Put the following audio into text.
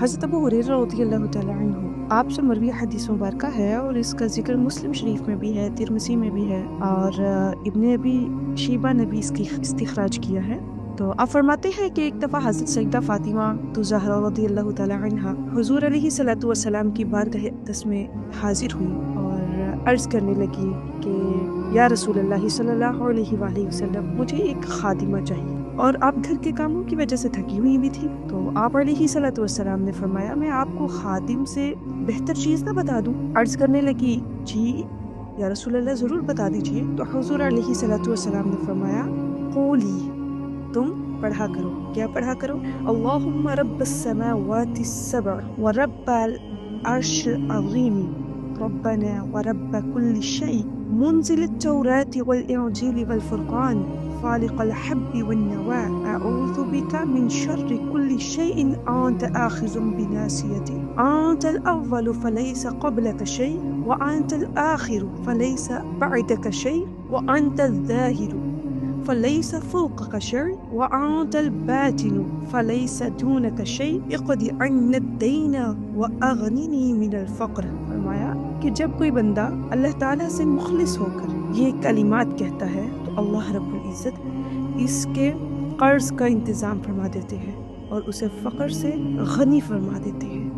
حضرت ابو ہریرہ رضی اللہ تعالیٰ عنہ آپ سے مروی حدیث مبارکہ ہے، اور اس کا ذکر مسلم شریف میں بھی ہے، ترمذی میں بھی ہے، اور ابن ابی شیبہ نے بھی اس کی استخراج کیا ہے۔ تو آپ فرماتے ہیں کہ ایک دفعہ حضرت سیدہ فاطمہ تو زہرا رضی اللہ تعالیٰ عنہا حضور علیہ صلاۃ والسلام کی بارگاہ اقدس میں حاضر ہوئی اور عرض کرنے لگی کہ یا رسول اللہ صلی اللہ علیہ وآلہ وسلم، مجھے ایک خادمہ چاہیے، اور آپ گھر کے کاموں کی وجہ سے تھکی ہوئی بھی تھی۔ تو آپ علیہ صلاۃ والسلام نے فرمایا، میں آپ کو خادم سے بہتر چیز نہ بتا دوں؟ عرض کرنے لگی، جی یا رسول اللہ ضرور بتا دیجیے۔ تو حضور علیہ صلاۃ والسلام نے فرمایا، قولی، تم پڑھا کرو۔ کیا پڑھا کرو؟ اللہم رب السماوات السبع ورب العرش العظیم ربنا ورب كل شيء منزل التوراة والإنجيل والفرقان فالق الحب والنوى أعوذ بك من شر كل شيء أنت آخذ بناصيته أنت الأول فليس قبلك شيء وأنت الآخر فليس بعدك شيء وأنت الظاهر فليس فوقك شيء وأنت الباطن فليس دونك شيء اقض عنا الدين وأغنني من الفقر۔ فرمایا کہ جب کوئی بندہ اللہ تعالیٰ سے مخلص ہو کر یہ کلمات کہتا ہے تو اللہ رب العزت اس کے قرض کا انتظام فرما دیتے ہیں اور اسے فقر سے غنی فرما دیتے ہیں۔